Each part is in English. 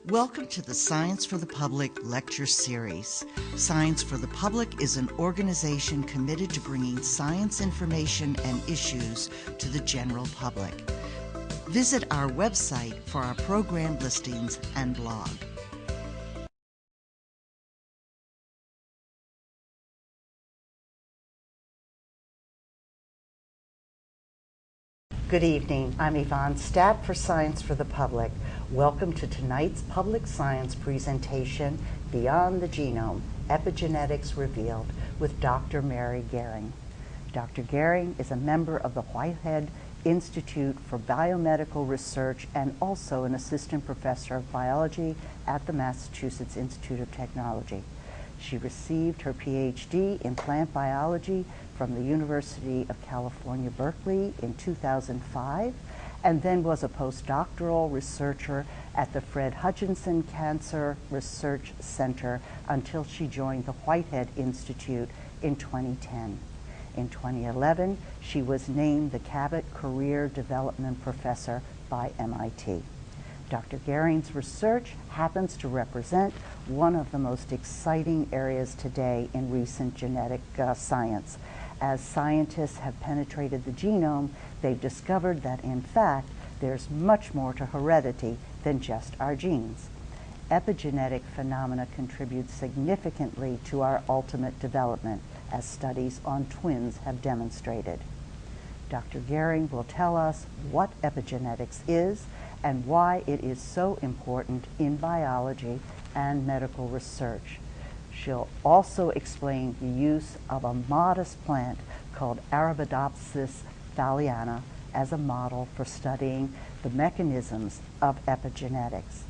Welcome to the Science for the Public lecture series. Science for the Public is an organization committed to bringing science information and issues to the general public. Visit our website for our program listings and blog. Good evening. I'm Yvonne Stapp for Science for the Public. Welcome to tonight's public science presentation, Beyond the Genome, Epigenetics Revealed, with Dr. Mary Gehring. Dr. Gehring is a member of the Whitehead Institute for Biomedical Research and also an assistant professor of biology at the Massachusetts Institute of Technology. She received her PhD in plant biology from the University of California, Berkeley in 2005, and then was a postdoctoral researcher at the Fred Hutchinson Cancer Research Center until she joined the Whitehead Institute in 2010. In 2011, she was named the Cabot Career Development Professor by MIT. Dr. Gehring's research happens to represent one of the most exciting areas today in recent genetic science. As scientists have penetrated the genome, they've discovered that, in fact, there's much more to heredity than just our genes. Epigenetic phenomena contribute significantly to our ultimate development, as studies on twins have demonstrated. Dr. Gehring will tell us what epigenetics is and why it is so important in biology and medical research. She'll also explain the use of a modest plant called Arabidopsis thaliana as a model for studying the mechanisms of epigenetics.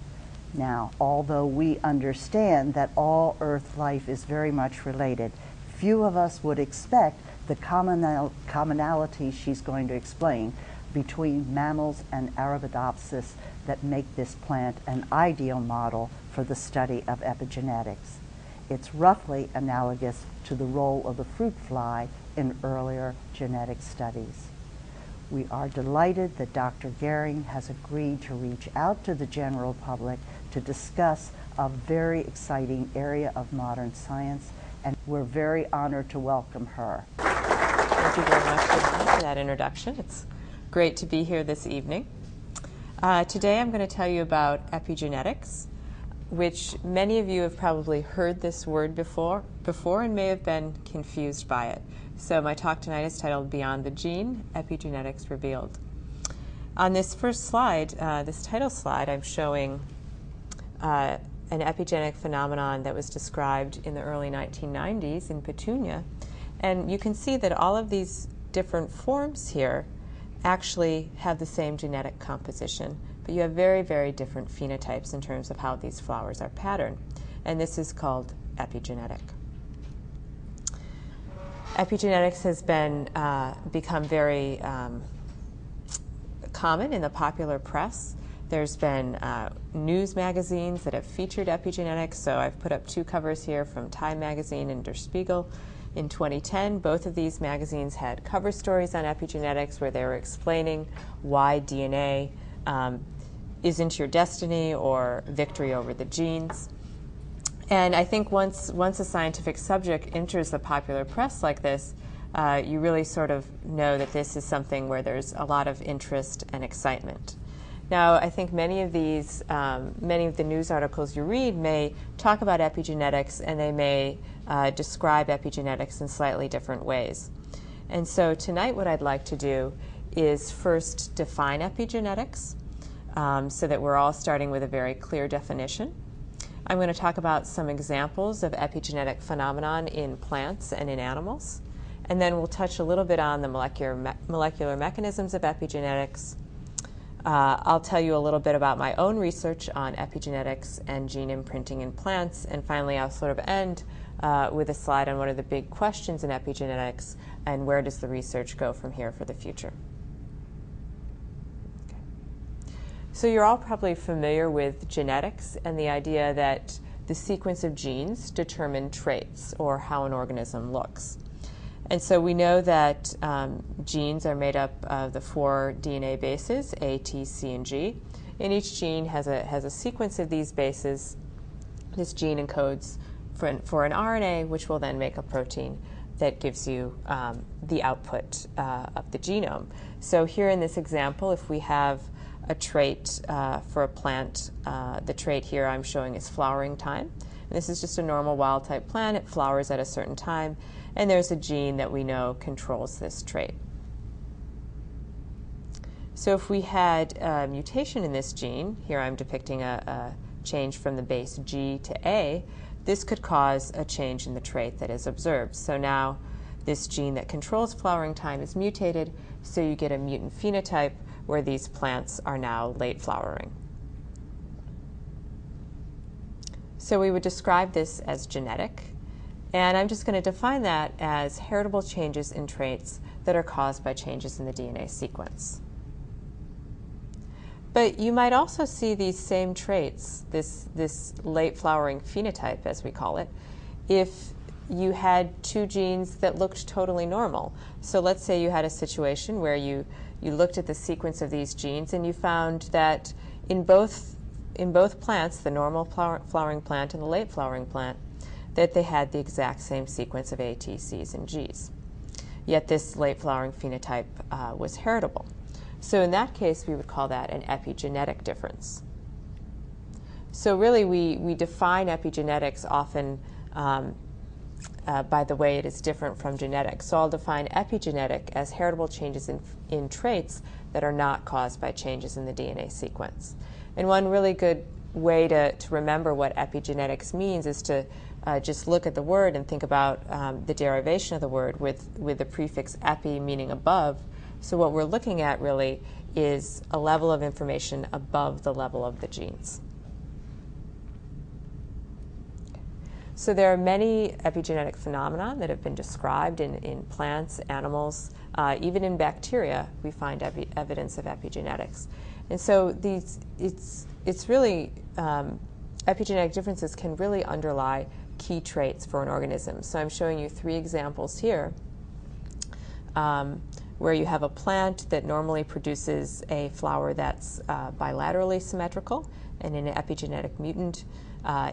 Now, although we understand that all Earth life is very much related, few of us would expect the commonality she's going to explain between mammals and Arabidopsis that make this plant an ideal model for the study of epigenetics. It's roughly analogous to the role of the fruit fly in earlier genetic studies. We are delighted that Dr. Gehring has agreed to reach out to the general public to discuss a very exciting area of modern science, and we're very honored to welcome her. Thank you very much for that introduction. It's great to be here this evening. Today I'm going to tell you about epigenetics, which many of you have probably heard this word before and may have been confused by it. So my talk tonight is titled Beyond the Gene, Epigenetics Revealed. On this first slide, this title slide, I'm showing an epigenetic phenomenon that was described in the early 1990s in Petunia. And you can see that all of these different forms here actually have the same genetic composition, but you have very, very different phenotypes in terms of how these flowers are patterned. And this is called epigenetic. Epigenetics has become very common in the popular press. There's been news magazines that have featured epigenetics. So I've put up two covers here from Time magazine and Der Spiegel. In 2010, both of these magazines had cover stories on epigenetics where they were explaining why DNA isn't your destiny or victory over the genes. And I think once a scientific subject enters the popular press like this, you really sort of know that this is something where there's a lot of interest and excitement. Now, I think many of the news articles you read may talk about epigenetics, and they may describe epigenetics in slightly different ways. And so tonight what I'd like to do is first define epigenetics so that we're all starting with a very clear definition. I'm going to talk about some examples of epigenetic phenomenon in plants and in animals. And then we'll touch a little bit on the molecular mechanisms of epigenetics. I'll tell you a little bit about my own research on epigenetics and gene imprinting in plants. And finally, I'll sort of end with a slide on what are the big questions in epigenetics and where does the research go from here for the future. Okay. So you're all probably familiar with genetics and the idea that the sequence of genes determine traits or how an organism looks. And so we know that genes are made up of the 4 DNA bases, A, T, C, and G. and each gene has a sequence of these bases. This gene encodes for an RNA, which will then make a protein that gives you the output of the genome. So here in this example, if we have a trait for a plant, the trait here I'm showing is flowering time. And this is just a normal wild-type plant. It flowers at a certain time, and there's a gene that we know controls this trait. So if we had a mutation in this gene, here I'm depicting a change from the base G to A, this could cause a change in the trait that is observed. So now this gene that controls flowering time is mutated, so you get a mutant phenotype where these plants are now late flowering. So we would describe this as genetic, and I'm just going to define that as heritable changes in traits that are caused by changes in the DNA sequence. But you might also see these same traits, this late flowering phenotype, as we call it, if you had two genes that looked totally normal. So let's say you had a situation where you looked at the sequence of these genes and you found that in both plants, the normal flowering plant and the late flowering plant, that they had the exact same sequence of A, T, Cs, and Gs. Yet this late flowering phenotype was heritable. So in that case, we would call that an epigenetic difference. So really, we define epigenetics often by the way it is different from genetics. So I'll define epigenetic as heritable changes in traits that are not caused by changes in the DNA sequence. And one really good way to remember what epigenetics means is to just look at the word and think about the derivation of the word with the prefix epi, meaning above. So what we're looking at really is a level of information above the level of the genes. So there are many epigenetic phenomena that have been described in plants, animals, even in bacteria. We find evidence of epigenetics, and so it's really epigenetic differences can really underlie key traits for an organism. So I'm showing you 3 examples here, where you have a plant that normally produces a flower that's bilaterally symmetrical, and in an epigenetic mutant,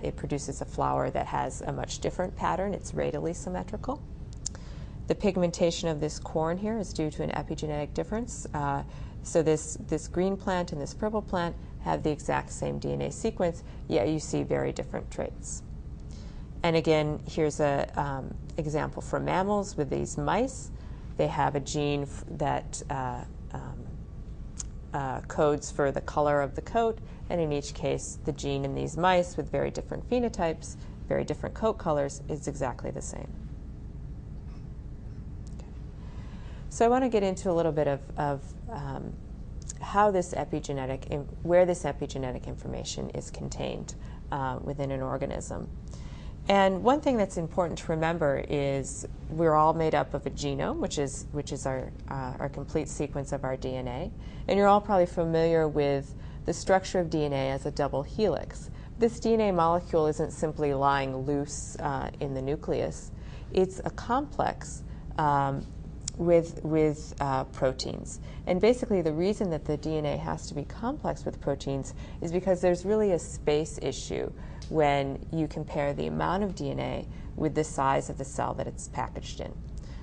it produces a flower that has a much different pattern. It's radially symmetrical. The pigmentation of this corn here is due to an epigenetic difference. So this green plant and this purple plant have the exact same DNA sequence, yet you see very different traits. And again, here's an example for mammals with these mice. They have a gene that codes for the color of the coat, and in each case, the gene in these mice with very different phenotypes, very different coat colors, is exactly the same. Okay. So I want to get into a little bit of how this where this epigenetic information is contained within an organism. And one thing that's important to remember is we're all made up of a genome, which is our complete sequence of our DNA. And you're all probably familiar with the structure of DNA as a double helix. This DNA molecule isn't simply lying loose in the nucleus. It's a complex with proteins. And basically the reason that the DNA has to be complex with proteins is because there's really a space issue when you compare the amount of DNA with the size of the cell that it's packaged in.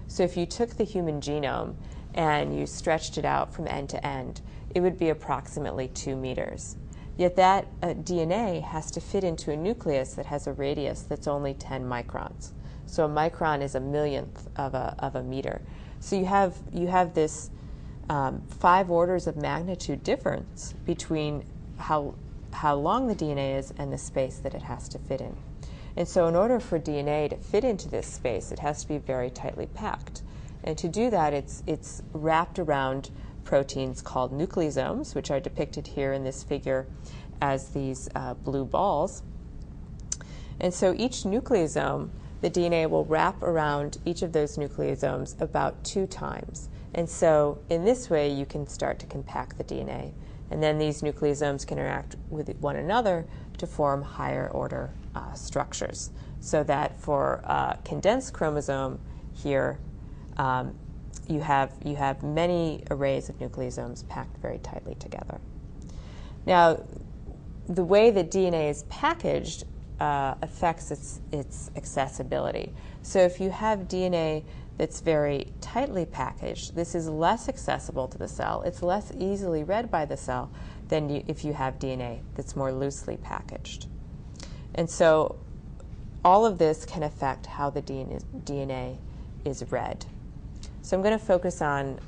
So if you took the human genome and you stretched it out from end to end, it would be approximately 2 meters. Yet that DNA has to fit into a nucleus that has a radius that's only 10 microns. So a micron is a millionth of a meter. So you have this 5 orders of magnitude difference between how long the DNA is and the space that it has to fit in. And so in order for DNA to fit into this space, it has to be very tightly packed. And to do that, it's wrapped around proteins called nucleosomes, which are depicted here in this figure as these blue balls. And so each nucleosome, the DNA will wrap around each of those nucleosomes about 2 times. And so in this way, you can start to compact the DNA. And then these nucleosomes can interact with one another to form higher order structures. So that for a condensed chromosome here, you have many arrays of nucleosomes packed very tightly together. Now, the way that DNA is packaged affects its accessibility. So if you have DNA that's very tightly packaged, this is less accessible to the cell. It's less easily read by the cell than if you have DNA that's more loosely packaged. And so all of this can affect how the DNA is read. So I'm going to focus on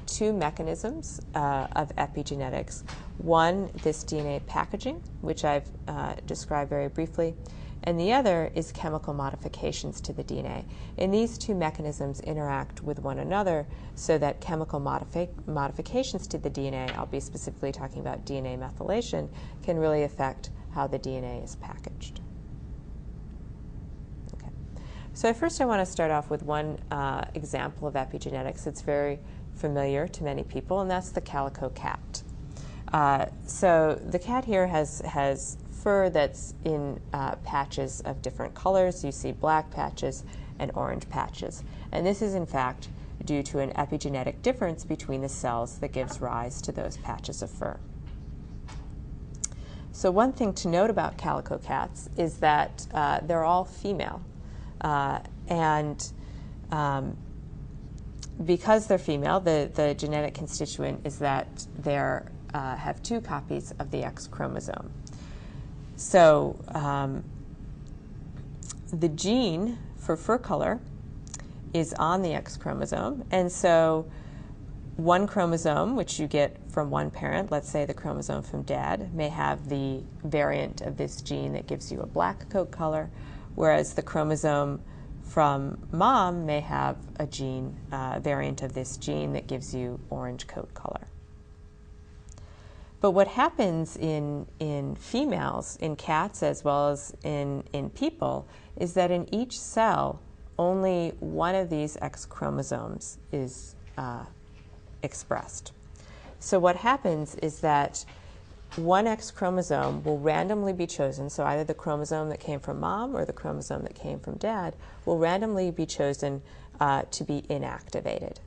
two mechanisms of epigenetics. One, this DNA packaging, which I've described very briefly, and the other is chemical modifications to the DNA. And these two mechanisms interact with one another so that chemical modifications to the DNA, I'll be specifically talking about DNA methylation, can really affect how the DNA is packaged. Okay. So first I want to start off with one example of epigenetics that's very familiar to many people, and that's the calico cat. So the cat here has fur that's in patches of different colors. You see black patches and orange patches. And this is in fact due to an epigenetic difference between the cells that gives rise to those patches of fur. So one thing to note about calico cats is that they're all female. Because they're female, the genetic constituent is that they have two copies of the X chromosome. So the gene for fur color is on the X chromosome, and so one chromosome, which you get from one parent, let's say the chromosome from dad, may have the variant of this gene that gives you a black coat color, whereas the chromosome from mom may have a gene variant of this gene that gives you orange coat color. But what happens in females, in cats as well as in people, is that in each cell, only one of these X chromosomes is expressed. So what happens is that one X chromosome will randomly be chosen, so either the chromosome that came from mom or the chromosome that came from dad will randomly be chosen to be inactivated.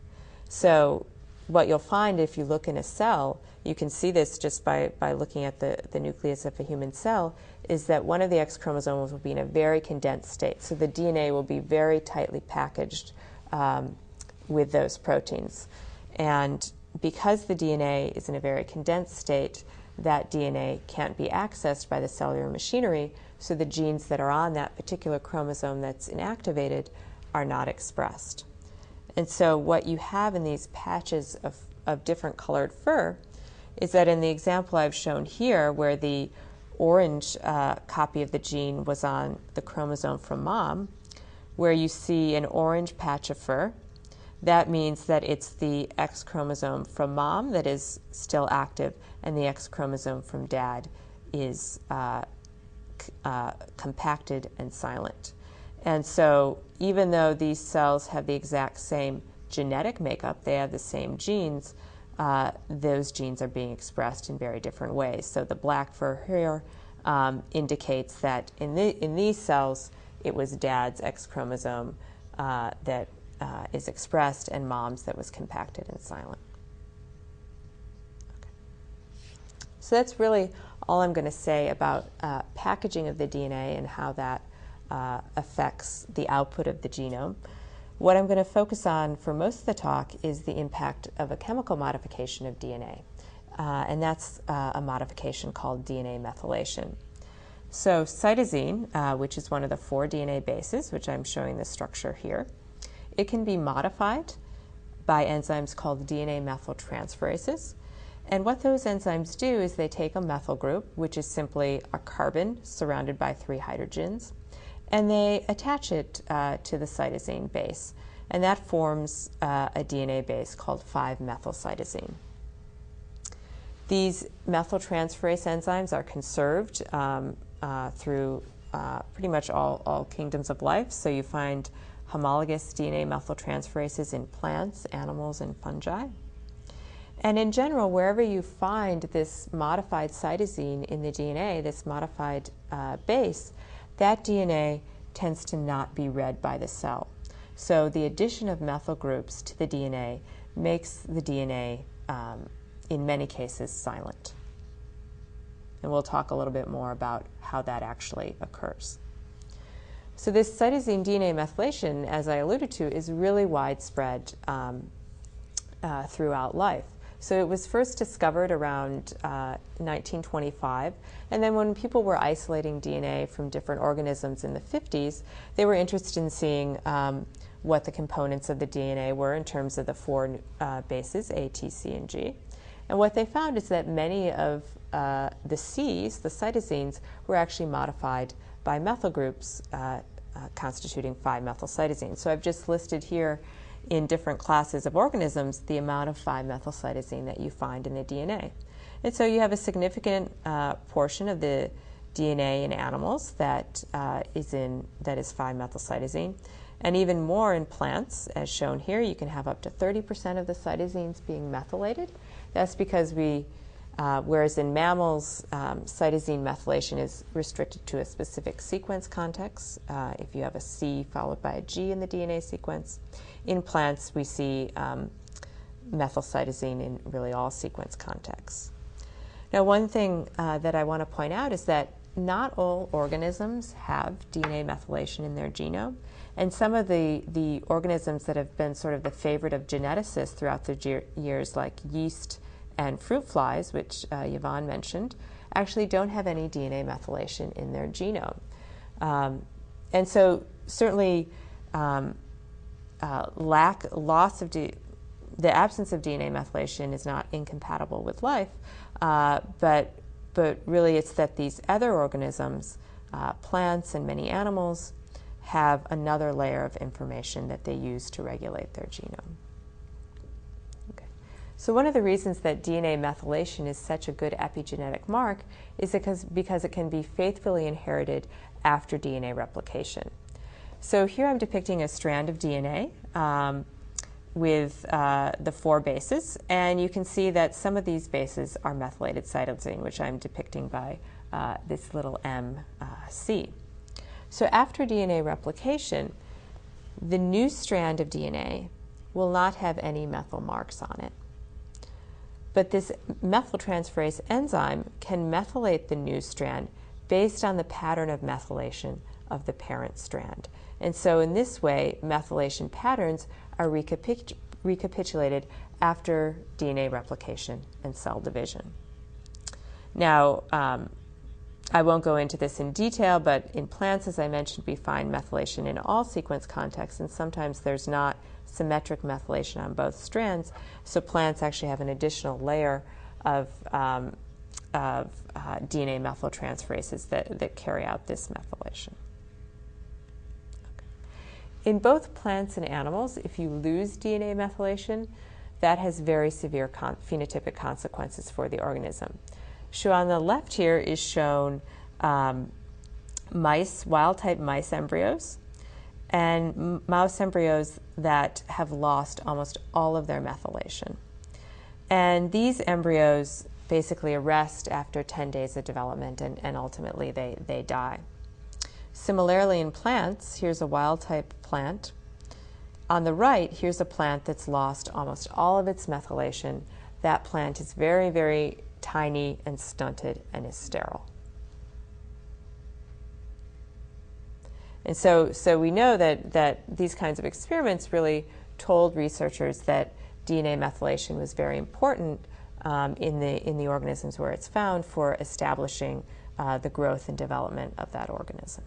So what you'll find if you look in a cell, you can see this just by looking at the nucleus of a human cell, is that one of the X chromosomes will be in a very condensed state. So the DNA will be very tightly packaged with those proteins. And because the DNA is in a very condensed state, that DNA can't be accessed by the cellular machinery, so the genes that are on that particular chromosome that's inactivated are not expressed. And so what you have in these patches of different colored fur is that in the example I've shown here, where the orange copy of the gene was on the chromosome from mom, where you see an orange patch of fur, that means that it's the X chromosome from mom that is still active, and the X chromosome from dad is compacted and silent. And so even though these cells have the exact same genetic makeup, they have the same genes, those genes are being expressed in very different ways. So the black fur here indicates that in these cells, it was dad's X chromosome that is expressed, and mom's that was compacted and silent. Okay. So that's really all I'm going to say about packaging of the DNA and how that affects the output of the genome. What I'm going to focus on for most of the talk is the impact of a chemical modification of DNA, and that's a modification called DNA methylation. So cytosine, which is one of the 4 DNA bases, which I'm showing the structure here, it can be modified by enzymes called DNA methyltransferases. And what those enzymes do is they take a methyl group, which is simply a carbon surrounded by 3 hydrogens, and they attach it to the cytosine base. And that forms a DNA base called 5-methylcytosine. These methyltransferase enzymes are conserved through pretty much all kingdoms of life. So you find homologous DNA methyltransferases in plants, animals, and fungi. And in general, wherever you find this modified cytosine in the DNA, this modified base, that DNA tends to not be read by the cell. So the addition of methyl groups to the DNA makes the DNA, in many cases, silent. And we'll talk a little bit more about how that actually occurs. So this cytosine DNA methylation, as I alluded to, is really widespread throughout life. So it was first discovered around 1925, and then when people were isolating DNA from different organisms in the 50s, they were interested in seeing what the components of the DNA were in terms of the four bases, A, T, C, and G. And what they found is that many of the C's, the cytosines, were actually modified by methyl groups constituting 5-methylcytosine. So I've just listed here in different classes of organisms the amount of 5-methylcytosine that you find in the DNA. And so you have a significant portion of the DNA in animals that is 5-methylcytosine, and even more in plants, as shown here. You can have up to 30% of the cytosines being methylated. That's because whereas in mammals, cytosine methylation is restricted to a specific sequence context. If you have a C followed by a G in the DNA sequence, in plants we see methylcytosine in really all sequence contexts. Now, one thing that I want to point out is that not all organisms have DNA methylation in their genome, and some of the organisms that have been sort of the favorite of geneticists throughout the years, like yeast and fruit flies, which Yvonne mentioned, actually don't have any DNA methylation in their genome. And so certainly the absence of DNA methylation is not incompatible with life, but really it's that these other organisms, plants and many animals, have another layer of information that they use to regulate their genome. Okay. So one of the reasons that DNA methylation is such a good epigenetic mark is because it can be faithfully inherited after DNA replication. So here I'm depicting a strand of DNA with the 4 bases, and you can see that some of these bases are methylated cytosine, which I'm depicting by this little MC. So after DNA replication, the new strand of DNA will not have any methyl marks on it. But this methyltransferase enzyme can methylate the new strand based on the pattern of methylation of the parent strand. And so in this way, methylation patterns are recapitulated after DNA replication and cell division. Now, I won't go into this in detail, but in plants, as I mentioned, we find methylation in all sequence contexts, and sometimes there's not symmetric methylation on both strands, so plants actually have an additional layer of DNA methyltransferases that carry out this methylation. Okay. In both plants and animals, if you lose DNA methylation, that has very severe phenotypic consequences for the organism. So on the left here is shown wild-type mice embryos, and mouse embryos that have lost almost all of their methylation. And these embryos basically arrest after 10 days of development, and ultimately they die. Similarly in plants, here's a wild-type plant. On the right, here's a plant that's lost almost all of its methylation. That plant is very, very tiny and stunted and is sterile. And so we know that these kinds of experiments really told researchers that DNA methylation was very important in the organisms where it's found for establishing the growth and development of that organism.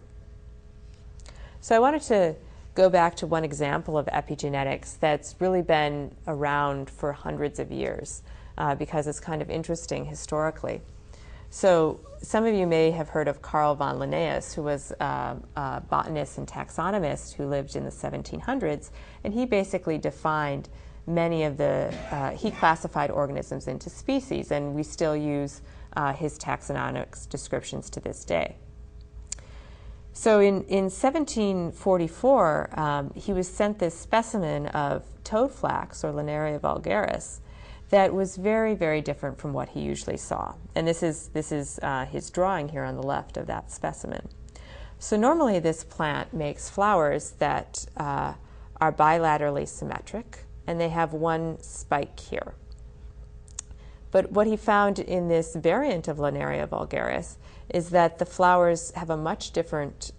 So I wanted to go back to one example of epigenetics that's really been around for hundreds of years because it's kind of interesting historically. So some of you may have heard of Carl von Linnaeus, who was a botanist and taxonomist who lived in the 1700s, and he basically defined many of he classified organisms into species, and we still use his taxonomic descriptions to this day. So in 1744, he was sent this specimen of toad flax, or Linaria vulgaris, that was very, very different from what he usually saw. And this is his drawing here on the left of that specimen. So normally this plant makes flowers that are bilaterally symmetric, and they have one spike here. But what he found in this variant of Linaria vulgaris is that the flowers have a much different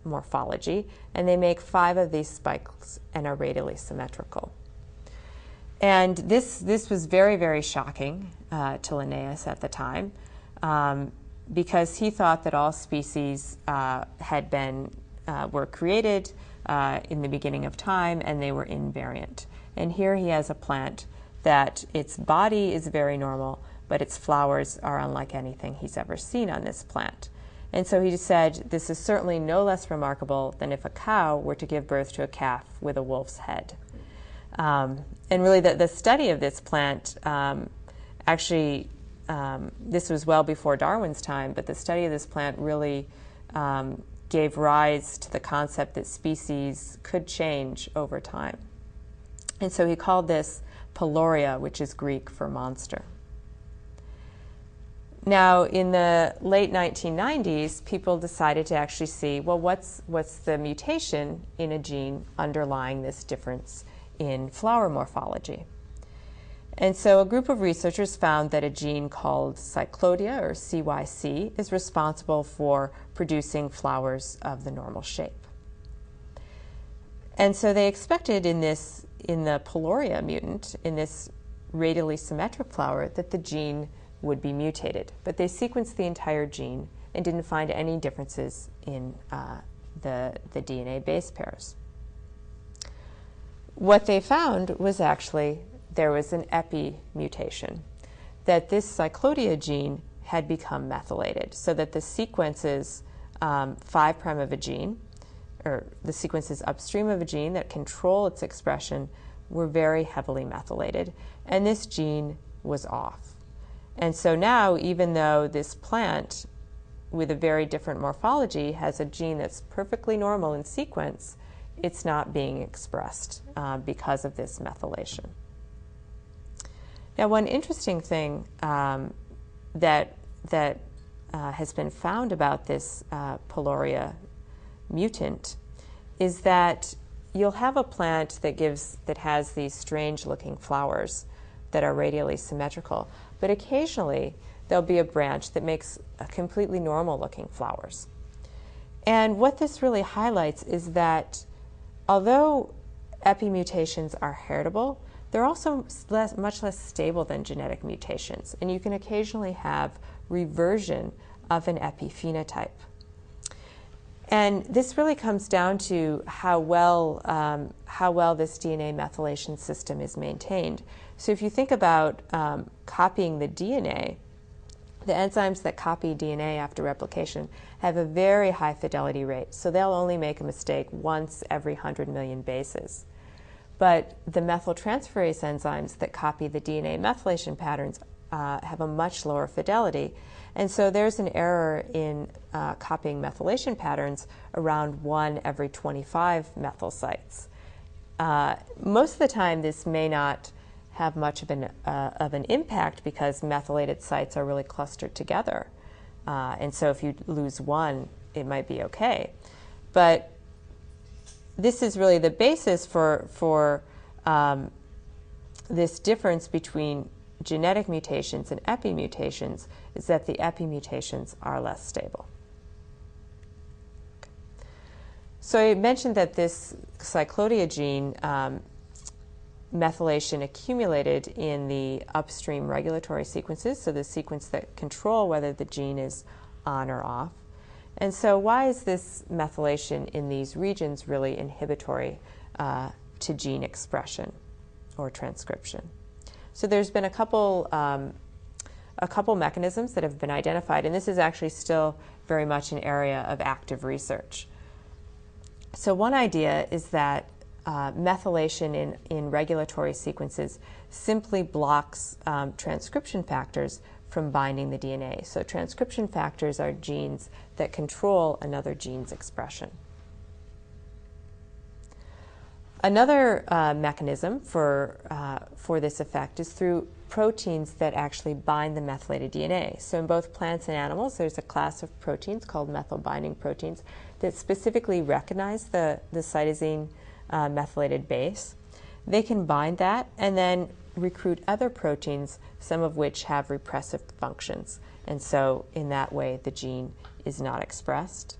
morphology, and they make 5 of these spikes and are radially symmetrical. And this was very, very shocking to Linnaeus at the time, because he thought that all species were created in the beginning of time, and they were invariant. And here he has a plant that its body is very normal, but its flowers are unlike anything he's ever seen on this plant. And so he said, this is certainly no less remarkable than if a cow were to give birth to a calf with a wolf's head. And really the study of this plant, this was well before Darwin's time, but the study of this plant really gave rise to the concept that species could change over time. And so he called this Peloria, which is Greek for monster. Now, in the late 1990s, people decided to actually see, well, what's the mutation in a gene underlying this difference in flower morphology? And so a group of researchers found that a gene called cyclodia, or CYC, is responsible for producing flowers of the normal shape. And so they expected in the Peloria mutant, in this radially symmetric flower, that the gene would be mutated. But they sequenced the entire gene and didn't find any differences in the DNA base pairs. What they found was actually there was an epi mutation, that this cyclodia gene had become methylated, so that the sequences 5' of a gene, or the sequences upstream of a gene that control its expression, were very heavily methylated, and this gene was off. And so now, even though this plant with a very different morphology has a gene that's perfectly normal in sequence, it's not being expressed because of this methylation. Now, one interesting thing that has been found about this Peloria mutant is that you'll have a plant that has these strange-looking flowers that are radially symmetrical, but occasionally there'll be a branch that makes completely normal-looking flowers. And what this really highlights is that although epimutations are heritable, they're also much less stable than genetic mutations, and you can occasionally have reversion of an epiphenotype. And this really comes down to how well this DNA methylation system is maintained. So if you think about copying the DNA, the enzymes that copy DNA after replication have a very high fidelity rate, so they'll only make a mistake once every 100 million bases. But the methyltransferase enzymes that copy the DNA methylation patterns have a much lower fidelity. And so there's an error in copying methylation patterns around 1 every 25 methyl sites. Most of the time, this may not have much of an impact because methylated sites are really clustered together. And so if you lose one, it might be okay. But this is really the basis for this difference between genetic mutations and epimutations, is that the epimutations are less stable. So I mentioned that this cyclodia gene methylation accumulated in the upstream regulatory sequences, so the sequence that control whether the gene is on or off. And so why is this methylation in these regions really inhibitory to gene expression or transcription? So there's been a couple mechanisms that have been identified, and this is actually still very much an area of active research. So one idea is that methylation in regulatory sequences simply blocks transcription factors from binding the DNA. So transcription factors are genes that control another gene's expression. Another mechanism for this effect is through proteins that actually bind the methylated DNA. So in both plants and animals, there's a class of proteins called methyl-binding proteins that specifically recognize the cytosine methylated base. They can bind that, and then recruit other proteins, some of which have repressive functions. And so in that way, the gene is not expressed.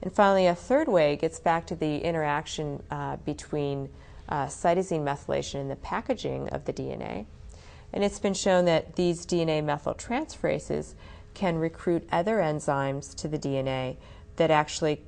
And finally, a third way gets back to the interaction between cytosine methylation and the packaging of the DNA. And it's been shown that these DNA methyltransferases can recruit other enzymes to the DNA that actually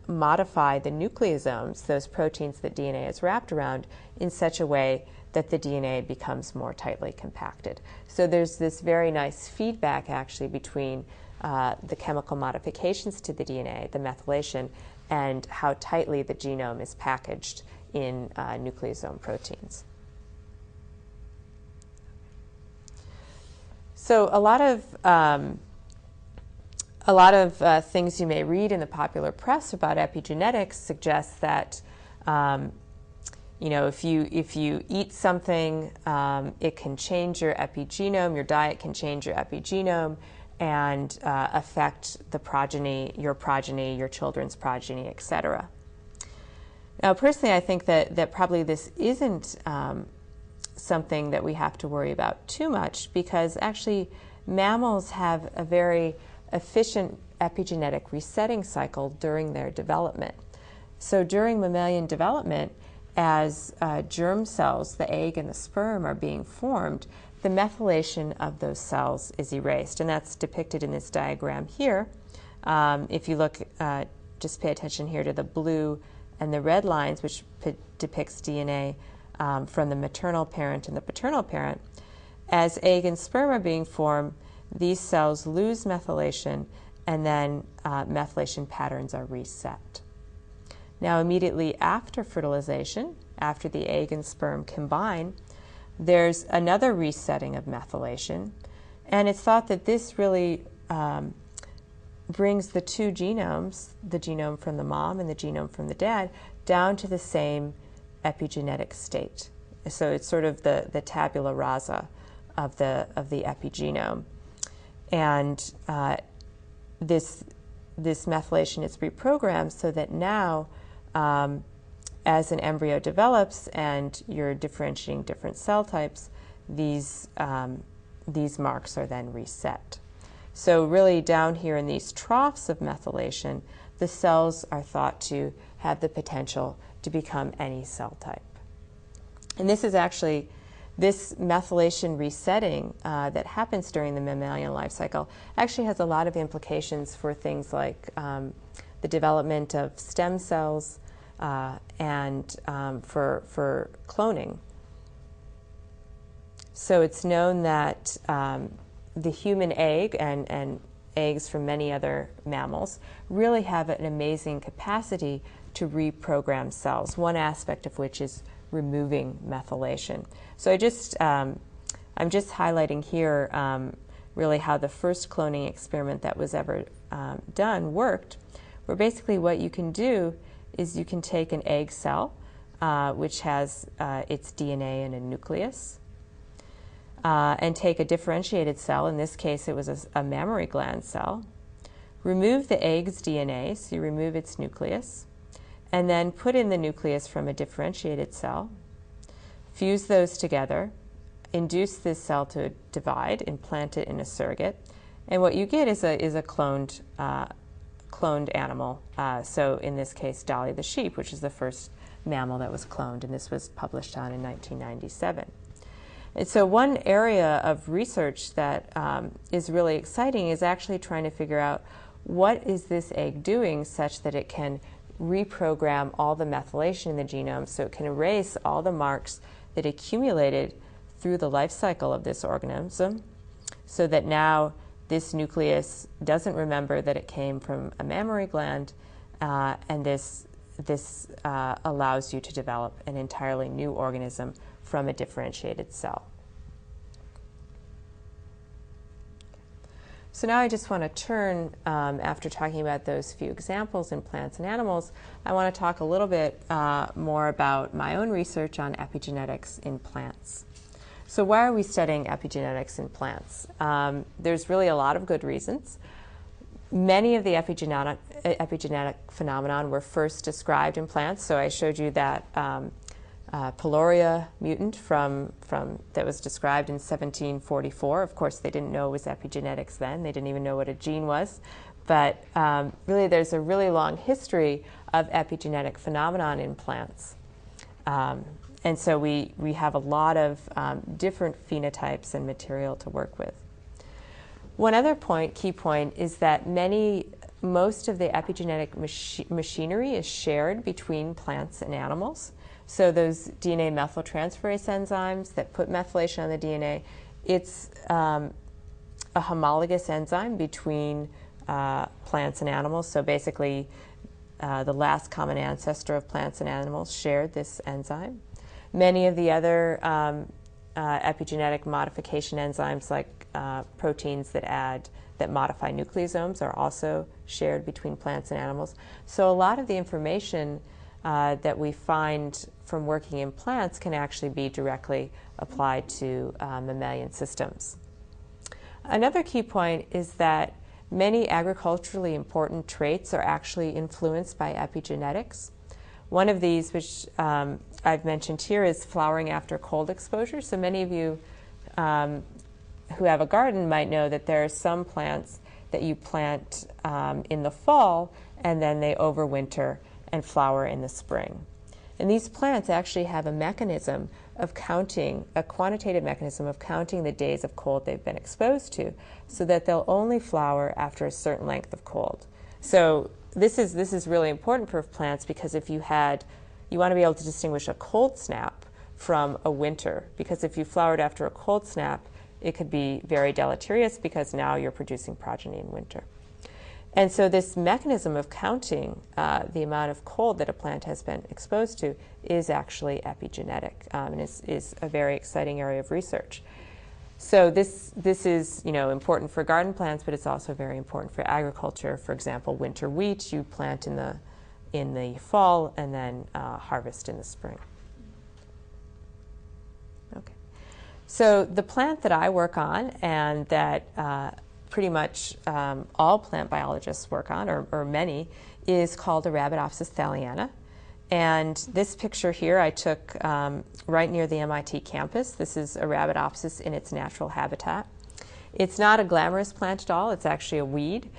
modify the nucleosomes, those proteins that DNA is wrapped around, in such a way that the DNA becomes more tightly compacted. So there's this very nice feedback actually between the chemical modifications to the DNA, the methylation, and how tightly the genome is packaged in nucleosome proteins. So a lot of things you may read in the popular press about epigenetics suggests that if you eat something, it can change your epigenome. Your diet can change your epigenome and affect the progeny, your children's progeny, etc. Now, personally, I think that probably this isn't something that we have to worry about too much, because actually mammals have a very efficient epigenetic resetting cycle during their development. So during mammalian development, as germ cells, the egg and the sperm, are being formed, the methylation of those cells is erased, and that's depicted in this diagram here. If you look, just pay attention here to the blue and the red lines, which depicts DNA from the maternal parent and the paternal parent. As egg and sperm are being formed, these cells lose methylation, and then methylation patterns are reset. Now, immediately after fertilization, after the egg and sperm combine, there's another resetting of methylation, and it's thought that this really brings the two genomes, the genome from the mom and the genome from the dad, down to the same epigenetic state. So it's sort of the tabula rasa of the epigenome, and this methylation is reprogrammed so that now, as an embryo develops and you're differentiating different cell types, these marks are then reset. So really down here in these troughs of methylation, the cells are thought to have the potential to become any cell type. And this is actually, this methylation resetting that happens during the mammalian life cycle actually has a lot of implications for things like the development of stem cells and for cloning. So it's known that the human egg and eggs from many other mammals really have an amazing capacity to reprogram cells, one aspect of which is removing methylation. So I'm just highlighting here really how the first cloning experiment that was ever done worked, where basically what you can do is you can take an egg cell, which has its DNA in a nucleus, and take a differentiated cell. In this case, it was a mammary gland cell. Remove the egg's DNA, so you remove its nucleus, and then put in the nucleus from a differentiated cell. Fuse those together, induce this cell to divide, implant it in a surrogate, and what you get is a cloned animal. So in this case, Dolly the sheep, which is the first mammal that was cloned, and this was published on in 1997. And so one area of research that is really exciting is actually trying to figure out what is this egg doing such that it can reprogram all the methylation in the genome, so it can erase all the marks that accumulated through the life cycle of this organism, so that now this nucleus doesn't remember that it came from a mammary gland, and this allows you to develop an entirely new organism from a differentiated cell. So now I just want to turn, after talking about those few examples in plants and animals, I want to talk a little bit more about my own research on epigenetics in plants. So why are we studying epigenetics in plants? There's really a lot of good reasons. Many of the epigenetic phenomenon were first described in plants. So I showed you that Peloria mutant that was described in 1744. Of course, they didn't know it was epigenetics then. They didn't even know what a gene was. But really, there's a really long history of epigenetic phenomenon in plants. And so we have a lot of different phenotypes and material to work with. One other key point, is that most of the epigenetic machinery is shared between plants and animals. So those DNA methyltransferase enzymes that put methylation on the DNA, it's a homologous enzyme between plants and animals. So basically, the last common ancestor of plants and animals shared this enzyme. Many of the other epigenetic modification enzymes, like proteins that modify nucleosomes, are also shared between plants and animals. So a lot of the information that we find from working in plants can actually be directly applied to mammalian systems. Another key point is that many agriculturally important traits are actually influenced by epigenetics. One of these, which I've mentioned here, is flowering after cold exposure. So many of you who have a garden might know that there are some plants that you plant in the fall, and then they overwinter and flower in the spring. And these plants actually have a mechanism of counting, a quantitative mechanism of counting the days of cold they've been exposed to, so that they'll only flower after a certain length of cold. So this is really important for plants, because if you want to be able to distinguish a cold snap from a winter, because if you flowered after a cold snap, it could be very deleterious, because now you're producing progeny in winter. And so this mechanism of counting the amount of cold that a plant has been exposed to is actually epigenetic, and is a very exciting area of research. So this is important for garden plants, but it's also very important for agriculture. For example, winter wheat you plant in the fall and then harvest in the spring. Okay. So the plant that I work on, and that pretty much all plant biologists work on, or many, is called Arabidopsis thaliana. And this picture here I took right near the MIT campus. This is Arabidopsis in its natural habitat. It's not a glamorous plant at all. It's actually a weed.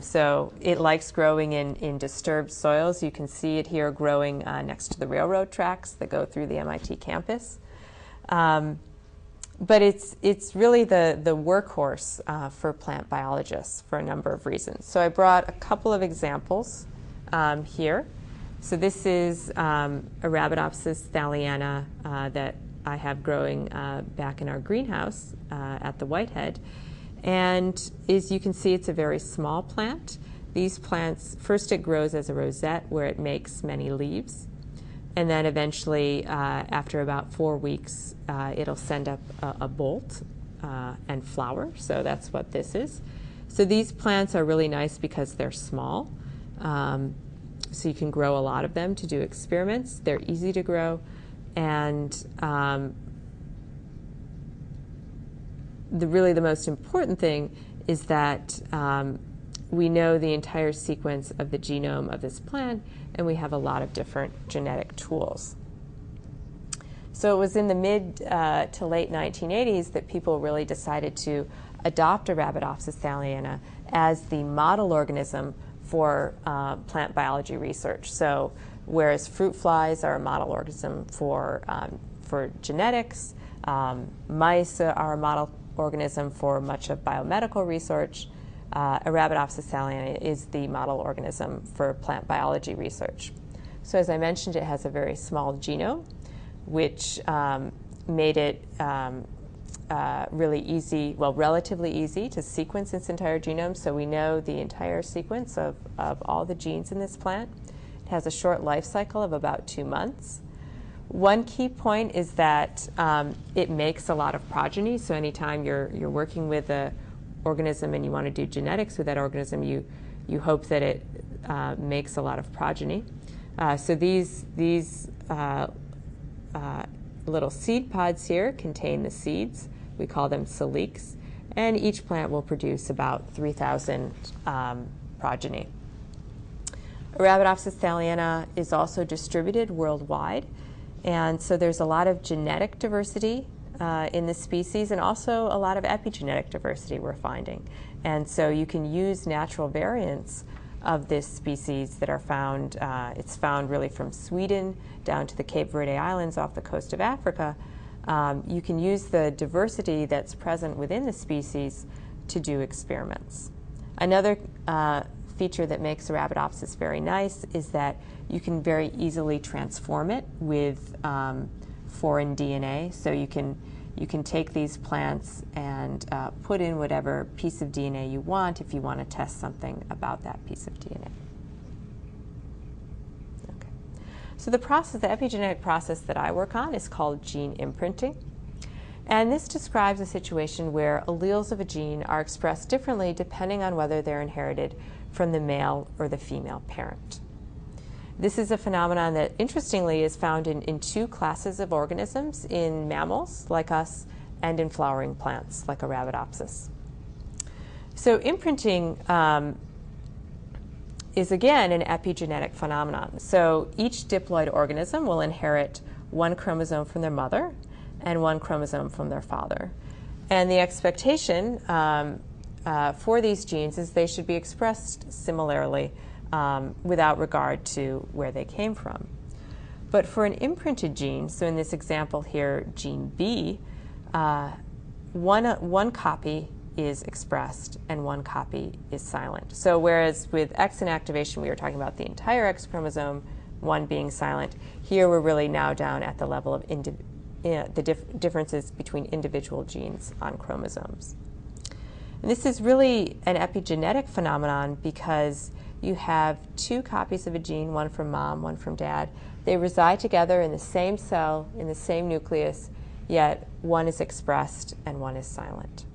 So it likes growing in disturbed soils. You can see it here growing next to the railroad tracks that go through the MIT campus. But it's really the workhorse for plant biologists for a number of reasons. So I brought a couple of examples here. So this is Arabidopsis thaliana that I have growing back in our greenhouse at the Whitehead. And as you can see, it's a very small plant. These plants, first it grows as a rosette where it makes many leaves. And then eventually, after about 4 weeks, it'll send up a bolt and flower. So that's what this is. So these plants are really nice because they're small. So you can grow a lot of them to do experiments. They're easy to grow. And really the most important thing is that we know the entire sequence of the genome of this plant, and we have a lot of different genetic tools. So it was in the mid to late 1980s that people really decided to adopt Arabidopsis thaliana as the model organism for plant biology research. So whereas fruit flies are a model organism for genetics, mice are a model organism for much of biomedical research, Arabidopsis thaliana is the model organism for plant biology research. So as I mentioned, it has a very small genome, which made it really easy, well, relatively easy to sequence its entire genome. So we know the entire sequence of all the genes in this plant. It has a short life cycle of about 2 months. One key point is that it makes a lot of progeny. So anytime you're working with an organism and you want to do genetics with that organism, you hope that it makes a lot of progeny. So these little seed pods here contain the seeds. We call them siliques, and each plant will produce about 3,000 progeny. Arabidopsis thaliana is also distributed worldwide, And so there's a lot of genetic diversity in the species, and also a lot of epigenetic diversity we're finding. And so you can use natural variants of this species that are found, it's found really from Sweden down to the Cape Verde Islands off the coast of Africa. You can use the diversity that's present within the species to do experiments. Another feature that makes Arabidopsis very nice is that you can very easily transform it with foreign DNA. So you can take these plants and put in whatever piece of DNA you want if you want to test something about that piece of DNA. Okay. So the epigenetic process that I work on is called gene imprinting. And this describes a situation where alleles of a gene are expressed differently depending on whether they're inherited from the male or the female parent. This is a phenomenon that, interestingly, is found in two classes of organisms, in mammals, like us, and in flowering plants, like Arabidopsis. So imprinting is, again, an epigenetic phenomenon. So each diploid organism will inherit one chromosome from their mother and one chromosome from their father. And the expectation for these genes is they should be expressed similarly without regard to where they came from. But for an imprinted gene, so in this example here, gene B, one copy is expressed and one copy is silent. So whereas with X inactivation we were talking about the entire X chromosome, one being silent, here we're really now down at the level of the differences between individual genes on chromosomes. And this is really an epigenetic phenomenon because you have two copies of a gene, one from mom, one from dad. They reside together in the same cell, in the same nucleus, yet one is expressed and one is silent.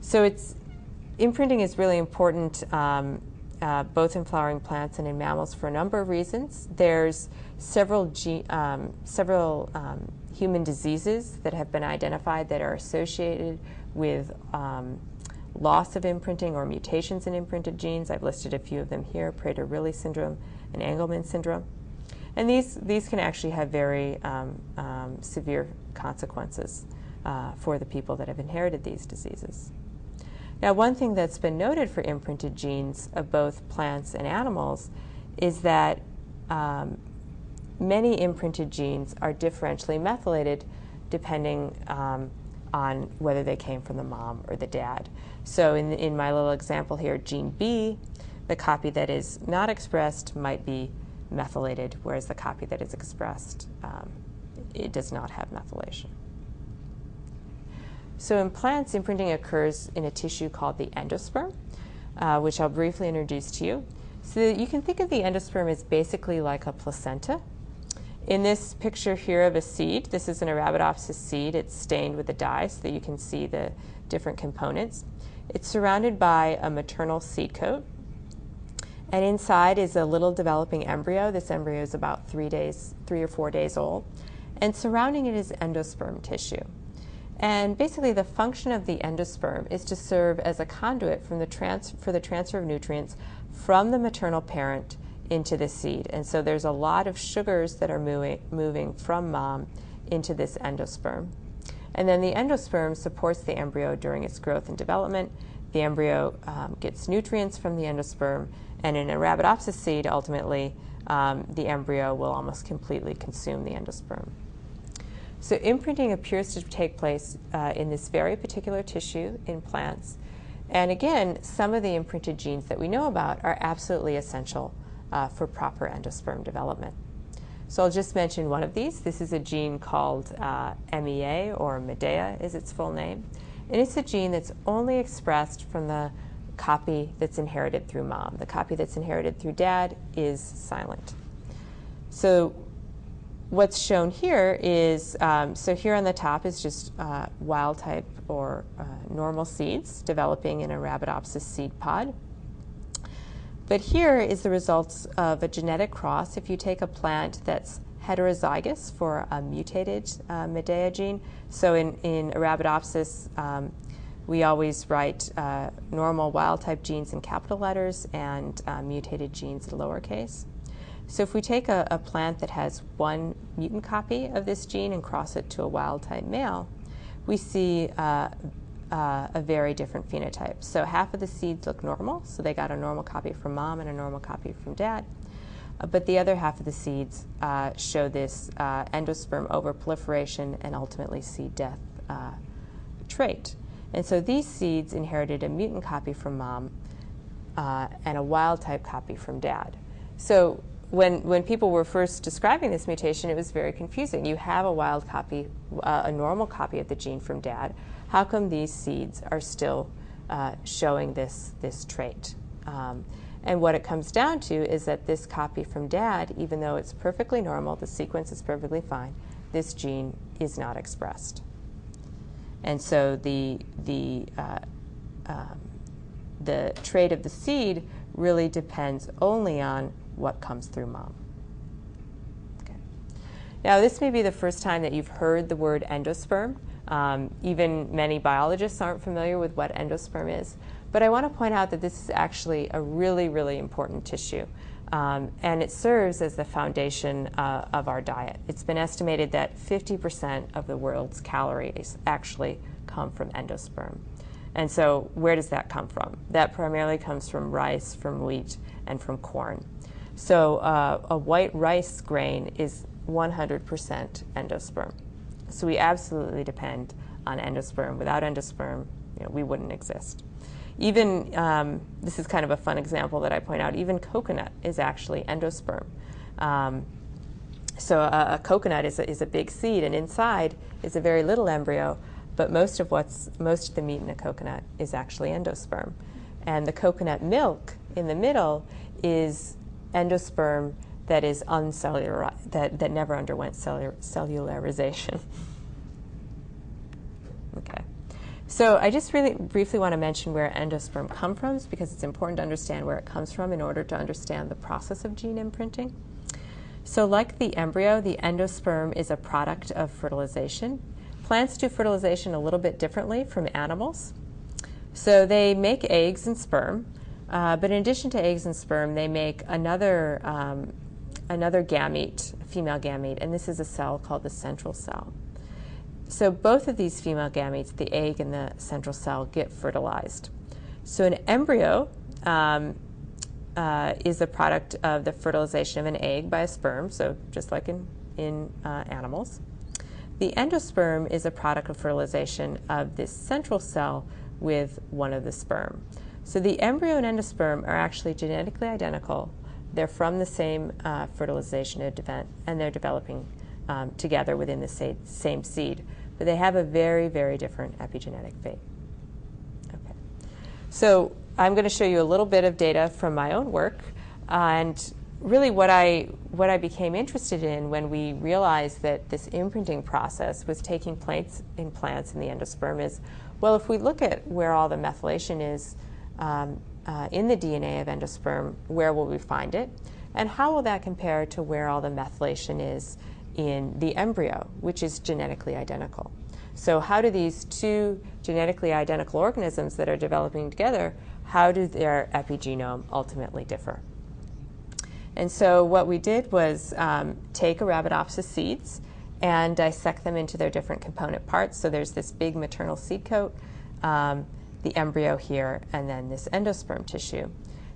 So imprinting is really important both in flowering plants and in mammals for a number of reasons. There's several human diseases that have been identified that are associated with loss of imprinting or mutations in imprinted genes. I've listed a few of them here: Prader-Willi syndrome and Engelmann syndrome. And these can actually have very severe consequences for the people that have inherited these diseases. Now, one thing that's been noted for imprinted genes of both plants and animals is that many imprinted genes are differentially methylated depending on whether they came from the mom or the dad. So in my little example here, gene B, the copy that is not expressed might be methylated, whereas the copy that is expressed, it does not have methylation. So in plants, imprinting occurs in a tissue called the endosperm, which I'll briefly introduce to you. So you can think of the endosperm as basically like a placenta. In this picture here of a seed, this is an Arabidopsis seed. It's stained with a dye so that you can see the different components. It's surrounded by a maternal seed coat. And inside is a little developing embryo. This embryo is about 3 or 4 days old. And surrounding it is endosperm tissue. And basically the function of the endosperm is to serve as a conduit for the transfer of nutrients from the maternal parent into the seed. And so there's a lot of sugars that are moving from mom into this endosperm. And then the endosperm supports the embryo during its growth and development. The embryo gets nutrients from the endosperm, and in a Arabidopsis seed, ultimately, the embryo will almost completely consume the endosperm. So imprinting appears to take place in this very particular tissue in plants. And again, some of the imprinted genes that we know about are absolutely essential for proper endosperm development. So I'll just mention one of these. This is a gene called MEA, or Medea is its full name. And it's a gene that's only expressed from the copy that's inherited through mom. The copy that's inherited through dad is silent. So what's shown here is, so here on the top is just wild type or normal seeds developing in a Arabidopsis seed pod. But here is the results of a genetic cross. If you take a plant that's heterozygous for a mutated Medea gene, so in Arabidopsis, we always write normal wild type genes in capital letters and mutated genes in lowercase. So if we take a plant that has one mutant copy of this gene and cross it to a wild-type male, we see a very different phenotype. So half of the seeds look normal, so they got a normal copy from mom and a normal copy from dad. But the other half of the seeds show this endosperm overproliferation and ultimately seed death trait. And so these seeds inherited a mutant copy from mom and a wild-type copy from dad. So when people were first describing this mutation, it was very confusing. You have a wild copy, a normal copy of the gene from dad. How come these seeds are still showing this trait? And what it comes down to is that this copy from dad, even though it's perfectly normal, the sequence is perfectly fine, this gene is not expressed. And so the trait of the seed really depends only on what comes through mom. Okay. Now, this may be the first time that you've heard the word endosperm. Even many biologists aren't familiar with what endosperm is. But I want to point out that this is actually a really, really important tissue. And it serves as the foundation of our diet. It's been estimated that 50% of the world's calories actually come from endosperm. And so where does that come from? That primarily comes from rice, from wheat, and from corn. So a white rice grain is 100% endosperm. So we absolutely depend on endosperm. Without endosperm, we wouldn't exist. Even, this is kind of a fun example that I point out, even coconut is actually endosperm. So a coconut is a big seed, and inside is a very little embryo, but most of the meat in a coconut is actually endosperm. And the coconut milk in the middle is endosperm that is uncellular, that never underwent cellularization. Okay. So I just really briefly want to mention where endosperm comes from, because it's important to understand where it comes from in order to understand the process of gene imprinting. So like the embryo, the endosperm is a product of fertilization. Plants do fertilization a little bit differently from animals. So they make eggs and sperm, but in addition to eggs and sperm, they make another gamete, a female gamete, and this is a cell called the central cell. So both of these female gametes, the egg and the central cell, get fertilized. So an embryo is the product of the fertilization of an egg by a sperm, so just like in animals. The endosperm is a product of fertilization of this central cell with one of the sperm. So the embryo and endosperm are actually genetically identical. They're from the same fertilization event, and they're developing together within the same seed. But they have a very, very different epigenetic fate. Okay. So I'm going to show you a little bit of data from my own work. And really what I became interested in when we realized that this imprinting process was taking place in plants in the endosperm is, well, if we look at where all the methylation is in the DNA of endosperm, where will we find it? And how will that compare to where all the methylation is in the embryo, which is genetically identical? So how do these two genetically identical organisms that are developing together, how do their epigenome ultimately differ? And so what we did was take Arabidopsis seeds and dissect them into their different component parts. So there's this big maternal seed coat, the embryo here, and then this endosperm tissue.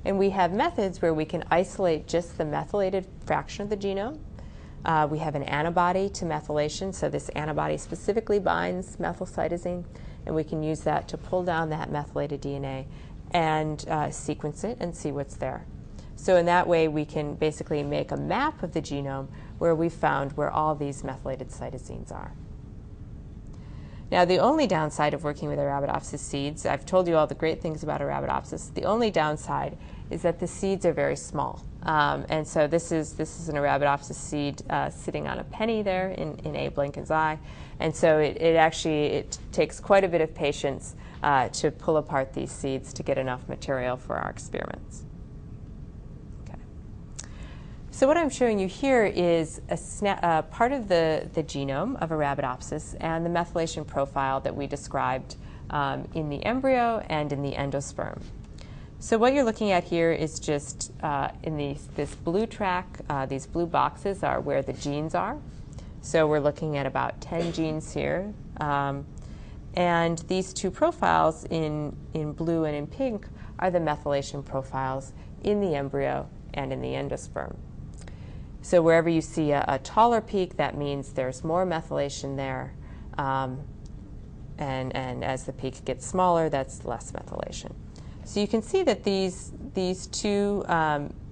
And we have methods where we can isolate just the methylated fraction of the genome. We have an antibody to methylation, so this antibody specifically binds methylcytosine, and we can use that to pull down that methylated DNA and sequence it and see what's there. So in that way, we can basically make a map of the genome where we found where all these methylated cytosines are. Now, the only downside of working with Arabidopsis seeds, I've told you all the great things about Arabidopsis. The only downside is that the seeds are very small. And so this is an Arabidopsis seed sitting on a penny there in Abe Lincoln's eye. And so it takes quite a bit of patience to pull apart these seeds to get enough material for our experiments. Okay. So what I'm showing you here is a part of the genome of Arabidopsis and the methylation profile that we described in the embryo and in the endosperm. So what you're looking at here is just in this blue track, these blue boxes are where the genes are. So we're looking at about 10 genes here. And these two profiles in blue and in pink are the methylation profiles in the embryo and in the endosperm. So wherever you see a taller peak, that means there's more methylation there. And as the peak gets smaller, that's less methylation. So you can see that these two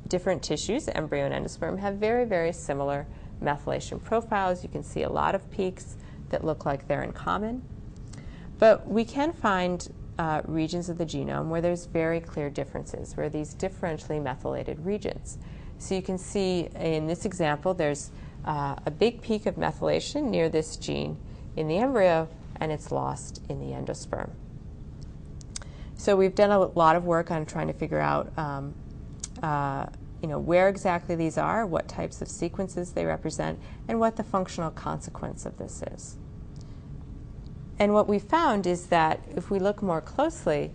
different tissues, embryo and endosperm, have very, very similar methylation profiles. You can see a lot of peaks that look like they're in common. But we can find regions of the genome where there's very clear differences, where these differentially methylated regions. So you can see in this example, there's a big peak of methylation near this gene in the embryo, and it's lost in the endosperm. So we've done a lot of work on trying to figure out where exactly these are, what types of sequences they represent, and what the functional consequence of this is. And what we found is that if we look more closely,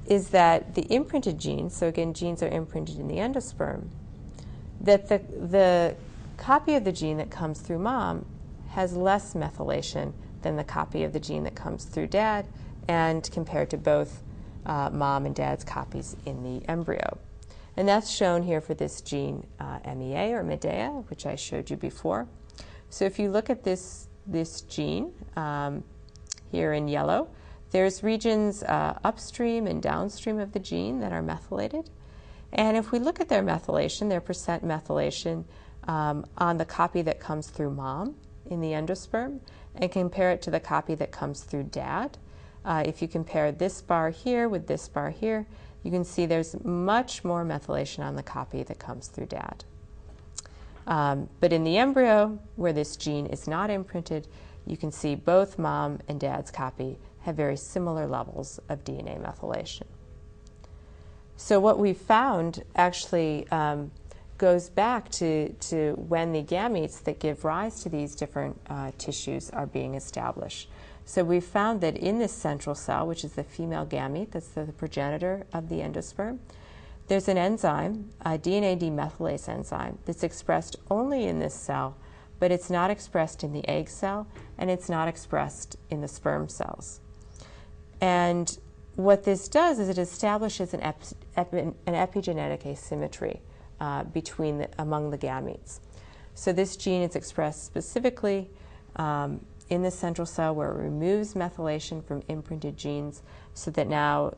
is that the imprinted genes, so again, genes are imprinted in the endosperm, that the copy of the gene that comes through mom has less methylation than the copy of the gene that comes through dad, and compared to both mom and dad's copies in the embryo. And that's shown here for this gene MEA or Medea, which I showed you before. So if you look at this gene here in yellow, there's regions upstream and downstream of the gene that are methylated. And if we look at their methylation, their percent methylation on the copy that comes through mom in the endosperm, and compare it to the copy that comes through dad, if you compare this bar here with this bar here, you can see there's much more methylation on the copy that comes through dad. But in the embryo, where this gene is not imprinted, you can see both mom and dad's copy have very similar levels of DNA methylation. So what we've found actually goes back to when the gametes that give rise to these different tissues are being established. So we've found that in this central cell, which is the female gamete, that's the progenitor of the endosperm, there's an enzyme, a DNA demethylase enzyme, that's expressed only in this cell, but it's not expressed in the egg cell, and it's not expressed in the sperm cells. And what this does is it establishes an epigenetic asymmetry among the gametes. So this gene is expressed specifically in the central cell, where it removes methylation from imprinted genes, so that now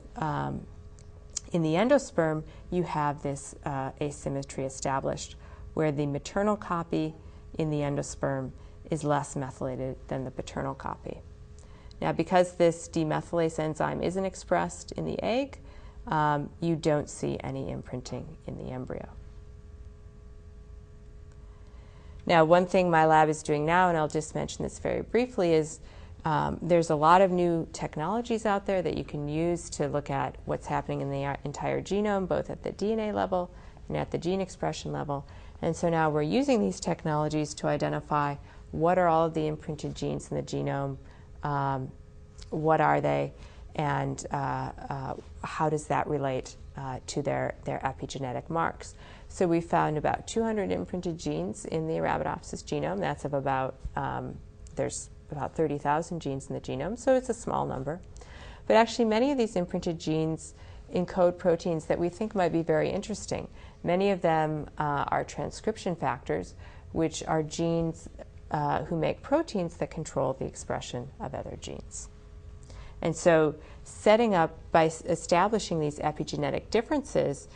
in the endosperm you have this asymmetry established, where the maternal copy in the endosperm is less methylated than the paternal copy. Now, because this demethylase enzyme isn't expressed in the egg, you don't see any imprinting in the embryo. Now, one thing my lab is doing now, and I'll just mention this very briefly, is there's a lot of new technologies out there that you can use to look at what's happening in the entire genome, both at the DNA level and at the gene expression level. And so now we're using these technologies to identify what are all of the imprinted genes in the genome, what are they, and how does that relate to their epigenetic marks. So we found about 200 imprinted genes in the Arabidopsis genome. That's of about, there's about 30,000 genes in the genome, so it's a small number. But actually many of these imprinted genes encode proteins that we think might be very interesting. Many of them are transcription factors, which are genes who make proteins that control the expression of other genes. And so setting up, by establishing these epigenetic differences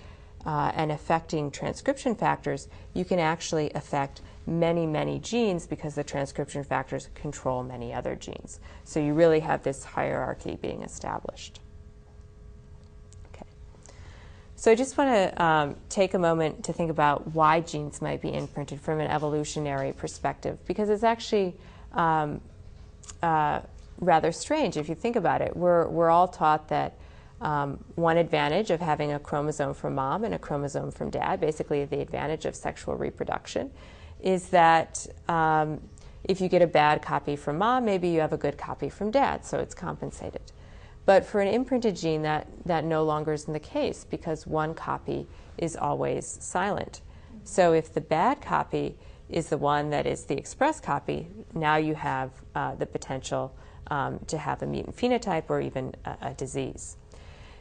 and affecting transcription factors, you can actually affect many, many genes, because the transcription factors control many other genes. So you really have this hierarchy being established. Okay. So I just want to take a moment to think about why genes might be imprinted from an evolutionary perspective, because it's actually rather strange if you think about it. We're all taught that one advantage of having a chromosome from mom and a chromosome from dad, basically the advantage of sexual reproduction, is that if you get a bad copy from mom, maybe you have a good copy from dad, so it's compensated. But for an imprinted gene, that no longer is in the case because one copy is always silent. So if the bad copy is the one that is the express copy, now you have the potential to have a mutant phenotype or even a disease.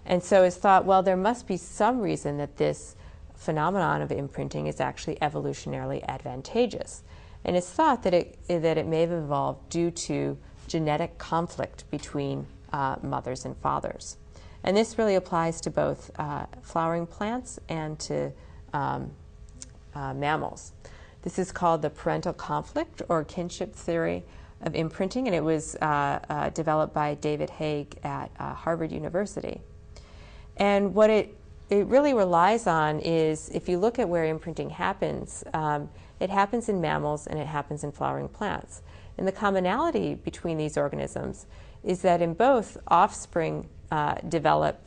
And so it's thought, well, there must be some reason that this phenomenon of imprinting is actually evolutionarily advantageous. And it's thought that it may have evolved due to genetic conflict between mothers and fathers. And this really applies to both flowering plants and to mammals. This is called the parental conflict or kinship theory of imprinting, and it was developed by David Haig at Harvard University. And what it really relies on is, if you look at where imprinting happens, it happens in mammals and it happens in flowering plants. And the commonality between these organisms is that in both, offspring develop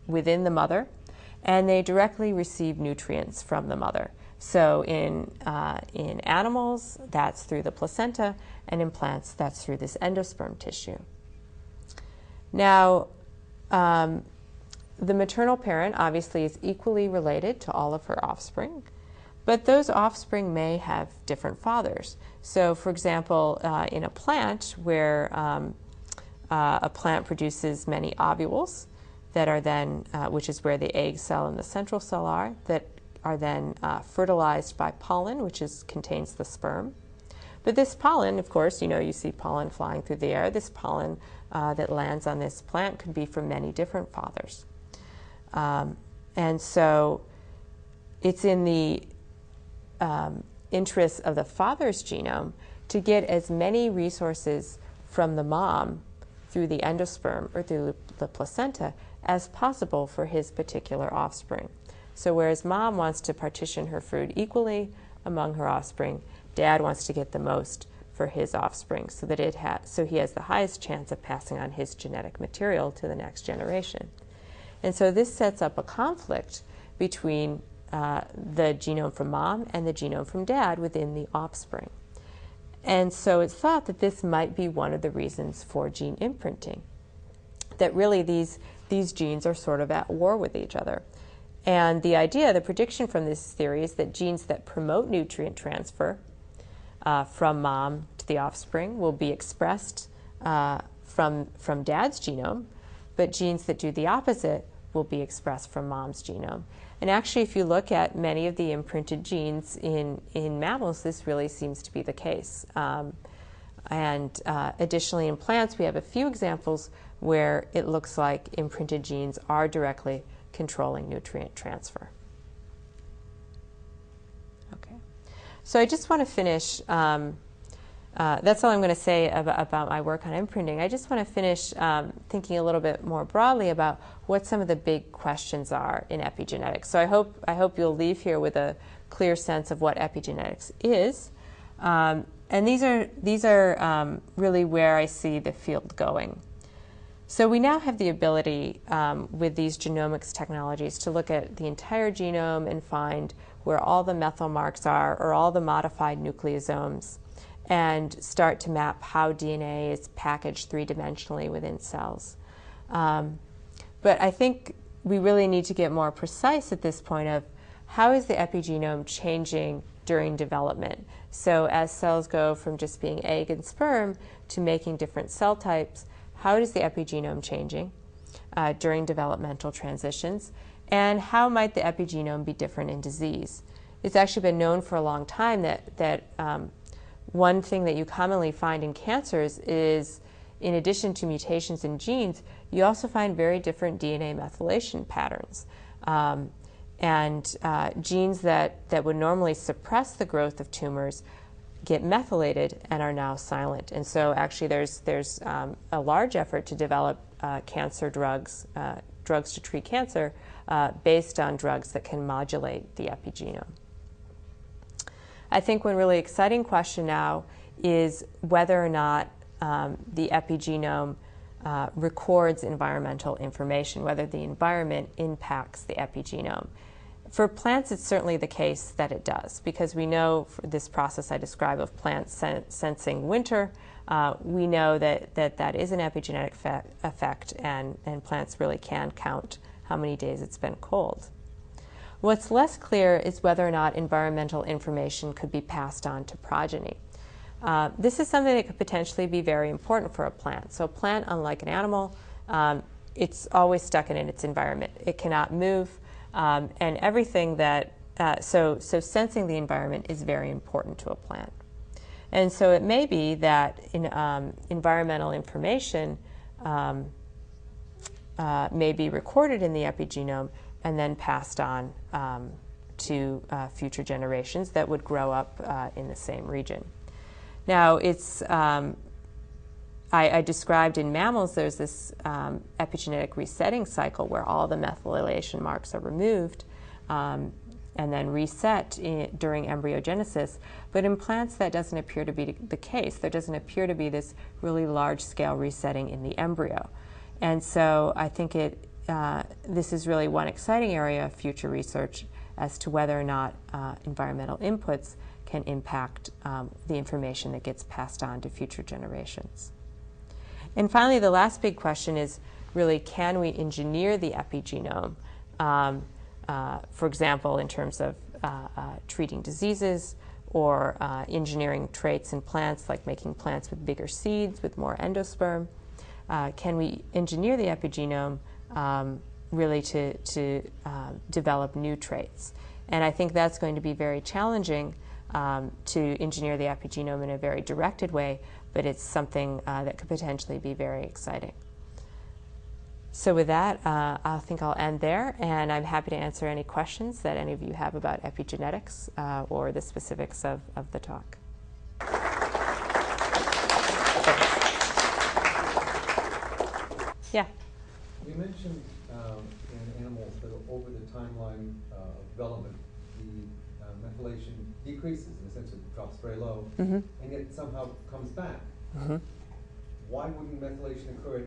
within the mother, and they directly receive nutrients from the mother. So in animals, that's through the placenta, and in plants, that's through this endosperm tissue. Now, the maternal parent obviously is equally related to all of her offspring, but those offspring may have different fathers. So, for example, in a plant where a plant produces many ovules that are then, which is where the egg cell and the central cell are, that are then fertilized by pollen, which contains the sperm. But this pollen, of course, you see pollen flying through the air. This pollen that lands on this plant could be from many different fathers. And so it's in the interest of the father's genome to get as many resources from the mom through the endosperm or through the placenta as possible for his particular offspring. So whereas mom wants to partition her food equally among her offspring, dad wants to get the most for his offspring so that he has the highest chance of passing on his genetic material to the next generation. And so this sets up a conflict between the genome from mom and the genome from dad within the offspring. And so it's thought that this might be one of the reasons for gene imprinting, that really these genes are sort of at war with each other. And the prediction from this theory is that genes that promote nutrient transfer from mom to the offspring will be expressed from dad's genome, but genes that do the opposite will be expressed from mom's genome. And actually, if you look at many of the imprinted genes in mammals, this really seems to be the case. Additionally, in plants, we have a few examples where it looks like imprinted genes are directly controlling nutrient transfer. Okay, so I just want to finish. That's all I'm going to say about my work on imprinting. I just want to finish thinking a little bit more broadly about what some of the big questions are in epigenetics. So I hope you'll leave here with a clear sense of what epigenetics is, and these are really where I see the field going. So we now have the ability with these genomics technologies to look at the entire genome and find where all the methyl marks are or all the modified nucleosomes, and start to map how DNA is packaged three-dimensionally within cells. But I think we really need to get more precise at this point of how is the epigenome changing during development. So as cells go from just being egg and sperm to making different cell types, how is the epigenome changing during developmental transitions? And how might the epigenome be different in disease? It's actually been known for a long time that one thing that you commonly find in cancers is, in addition to mutations in genes, you also find very different DNA methylation patterns. Genes that would normally suppress the growth of tumors get methylated and are now silent. And so actually there's a large effort to develop cancer drugs to treat cancer based on drugs that can modulate the epigenome. I think one really exciting question now is whether or not the epigenome records environmental information, whether the environment impacts the epigenome. For plants, it's certainly the case that it does, because we know for this process I describe of plants sensing winter, we know that is an epigenetic effect, and plants really can count how many days it's been cold. What's less clear is whether or not environmental information could be passed on to progeny. This is something that could potentially be very important for a plant. So a plant, unlike an animal, it's always stuck in its environment. It cannot move, and everything that, so sensing the environment is very important to a plant. And so it may be that environmental information may be recorded in the epigenome and then passed on to future generations that would grow up in the same region. Now, it's I described in mammals there's this epigenetic resetting cycle where all the methylation marks are removed and then reset during embryogenesis. But in plants, that doesn't appear to be the case. There doesn't appear to be this really large-scale resetting in the embryo. And so I think this is really one exciting area of future research as to whether or not environmental inputs can impact the information that gets passed on to future generations. And finally, the last big question is really, can we engineer the epigenome? For example, in terms of treating diseases or engineering traits in plants, like making plants with bigger seeds, with more endosperm. Can we engineer the epigenome really to develop new traits? And I think that's going to be very challenging to engineer the epigenome in a very directed way, but it's something that could potentially be very exciting. So with that, I think I'll end there, and I'm happy to answer any questions that any of you have about epigenetics or the specifics of the talk. Yeah? You mentioned in animals that over the timeline of development, the methylation decreases, in the sense it drops very low, and yet somehow comes back. Why wouldn't methylation occur